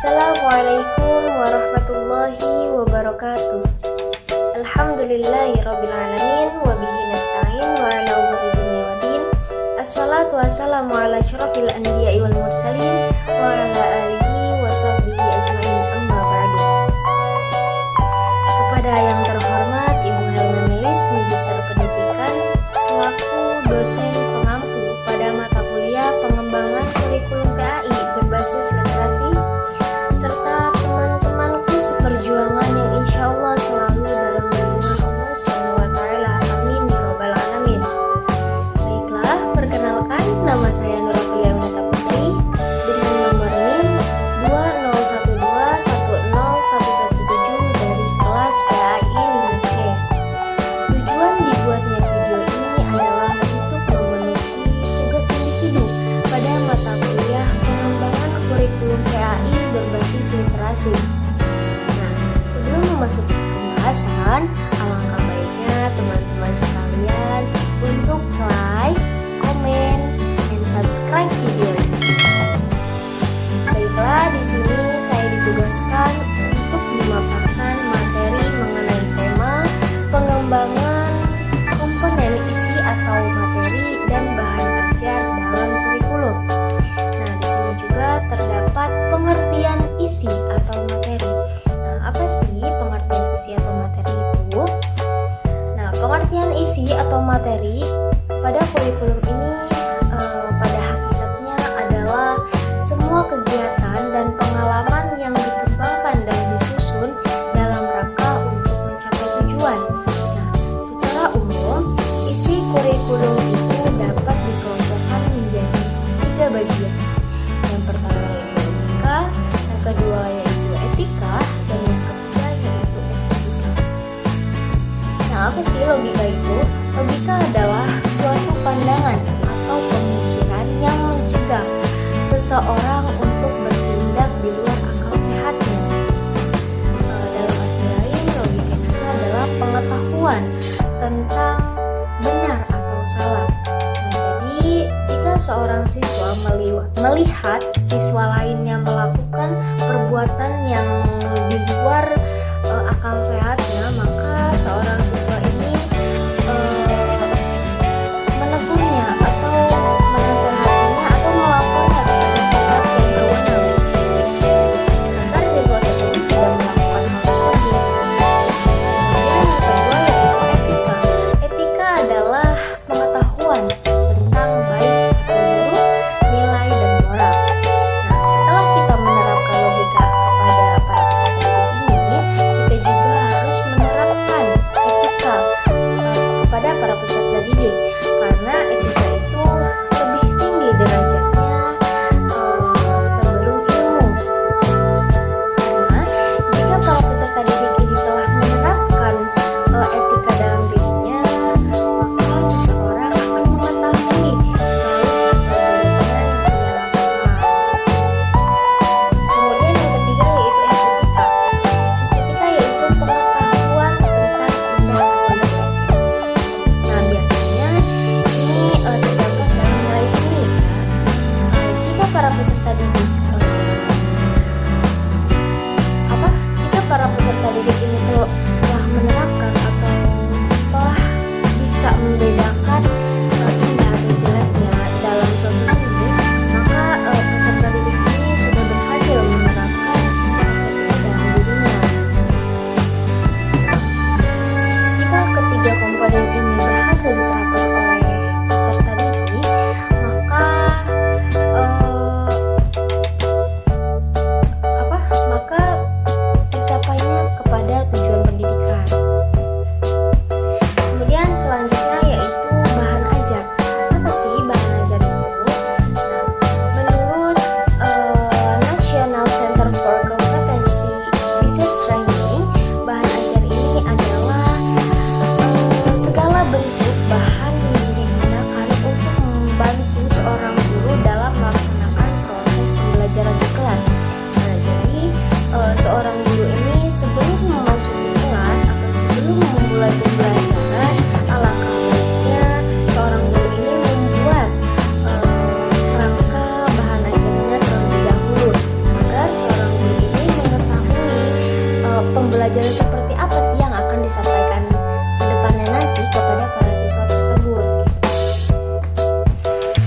Assalamualaikum warahmatullahi wabarakatuh. Alhamdulillahirrabbilalamin. Wabihi nasta'in wa ala umuri dunya waddin. Assalatu wassalamu ala asyrafil anbiya'i wal mursalin wa ala alihi wa sahbihi ajma'in, amma ba'du. Kepada yang terhormat Ibu Helma Melis, Magister Pendidikan, selaku dosen pengampu pada mata kuliah pengembangan kurikulum PAI berbasis literasi, serta teman-temanku seperjuangan yang insya Allah selalu dalam lindungan Allah SWT. Amin ya Rabbal Alamin. Baiklah, perkenalkan, nama saya Nurafilia Yunita Putri dengan nomor NIM 201210117 dari kelas PAI 5C. Tujuan dibuatnya video ini adalah untuk memenuhi tugas individu pada mata kuliah pengembangan kurikulum PAI berbasis literasi. Nah, sebelum memasuki pembahasan, alangkah baiknya teman-teman sekalian untuk like, komen, dan subscribe video ini. Baiklah, di sini saya ditugaskan untuk memaparkan materi mengenai tema pengembangan komponen isi atau materi dan bahan ajar dalam kurikulum. Nah, di sini juga terdapat pengertian isi atau materi. Nah, apa sih pengertian isi atau materi itu? Nah, pengertian isi atau materi pada kurikulum ini pada hakikatnya adalah semua kegiatan dan pengalaman yang dikembangkan dan disusun dalam rangka untuk mencapai tujuan. Nah, secara umum, isi kurikulum itu dapat dikelompokkan menjadi 3 bagian. Yang pertama yaitu logika, yang kedua yaitu etika, dan yang ketiga yaitu estetika. Nah, apa sih logika itu? Logika adalah suatu pandangan atau pemikiran yang mencegah seseorang untuk bertindak di luar akal sehatnya. Dalam arti lain, logika itu adalah pengetahuan tentang benar atau salah. Jadi, jika seorang siswa melihat siswa lainnya melakukan perbuatan yang di luar akal sehatnya, maka seorang siswa ini menegurnya atau menasehatinya atau melapornya kepada pihak yang berwenang agar siswa tersebut tidak melakukan hal tersebut. Kemudian yang kedua yaitu etika. Etika adalah pengetahuan tentang baik atau buruk, nilai dan moral. Nah, setelah kita menerapkan logika kepada para peserta didik ini, kita juga harus pembelajaran seperti apa sih yang akan disampaikan ke depannya nanti kepada para siswa tersebut.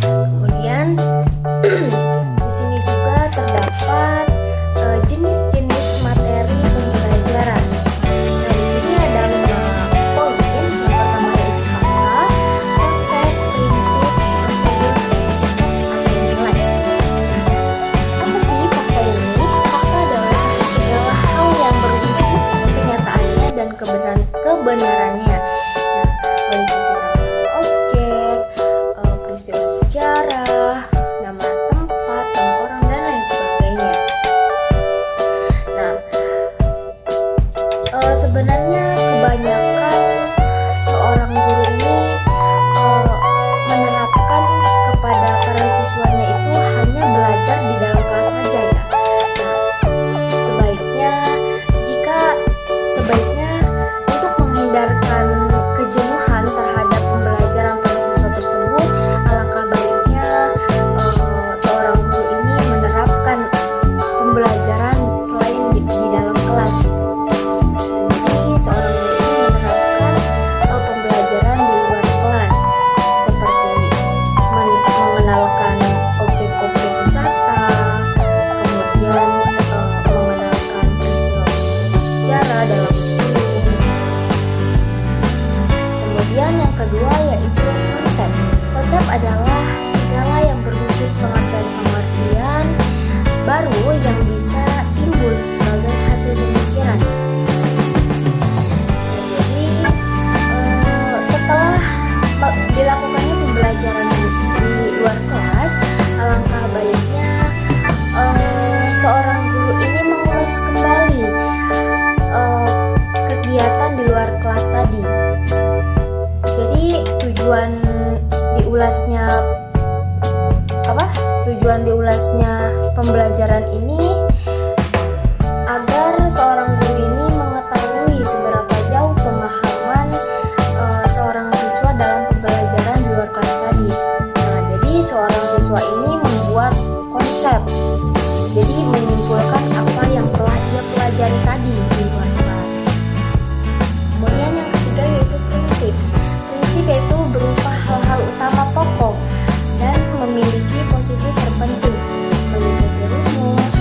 Kemudian di sini juga terdapat jenis-jenis materi pembelajaran. Nah, di sini ada 5 poin. Yang pertama yaitu fakta, konsep, prinsip, prosedur, sikap, atau nilai. Apa sih fakta ini? Fakta adalah segala hal yang berwujud kenyataannya dan kebenarannya. Nah, meliputi nama objek, peristiwa sejarah, nama tempat, nama orang, dan lain sebagainya. Nah, sebenarnya kebanyakan seorang guru ini menerapkan kepada para siswanya itu hanya belajar di dalam kelas saja ya. Nah, sebaiknya untuk menghindarkan kejenuhan terhadap pembelajaran para siswa tersebut, alangkah baiknya seorang guru ini menerapkan pembelajaran selain di dalam kelas gitu. Jadi seorang guru ini menerapkan pembelajaran di luar kelas seperti mengenalkan objek-objek wisata, kemudian mengenalkan peristiwa sejarah dalam museum. Kemudian yang kedua yaitu konsep. Konsep adalah segala yang berwujud pengertian-pengertian baru yang bisa timbul sebagai hasil pemikiran. Jadi setelah dilakukannya pembelajaran di luar kelas, alangkah baiknya seorang guru ini mengulas kembali kegiatan di luar kelas tadi. Jadi tujuan diulasnya pembelajaran ini agar seorang guru ini mengetahui seberapa jauh pemahaman seorang siswa dalam pembelajaran di luar kelas tadi. Nah, jadi seorang siswa ini membuat konsep, jadi menyimpulkan apa yang telah ia pelajari tadi di luar kelas. Kemudian yang ketiga yaitu prinsip. Prinsip yaitu berupa hal-hal utama pokok dan memiliki posisi terpenting, meliputi rumus,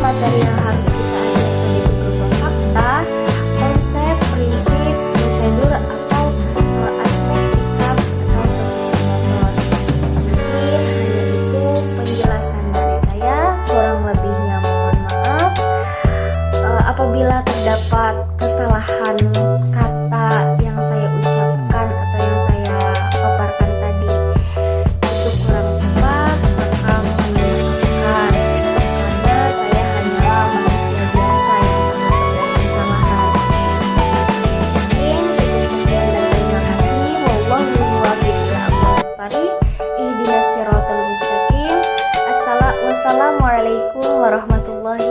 materi yang harus kita ajarkan itu berupa fakta, konsep, prinsip, prosedur, atau aspek sikap atau psikologi motor. Mungkin hanya itu penjelasan dari saya, kurang lebihnya mohon maaf. Apabila terdapat kesalahan kata yang saya ucapkan atau yang saya paparkan tadi itu kurang tepat, maka mohon dimaafkan, karena saya hanyalah manusia biasa yang terdapat dari kesalahan. Mungkin cukup sekian dan terima kasih. Wallahu muwaffiq ila aqwamit thoriq. Ihdinas siratal mustaqim. Wassalamualaikum warahmatullahi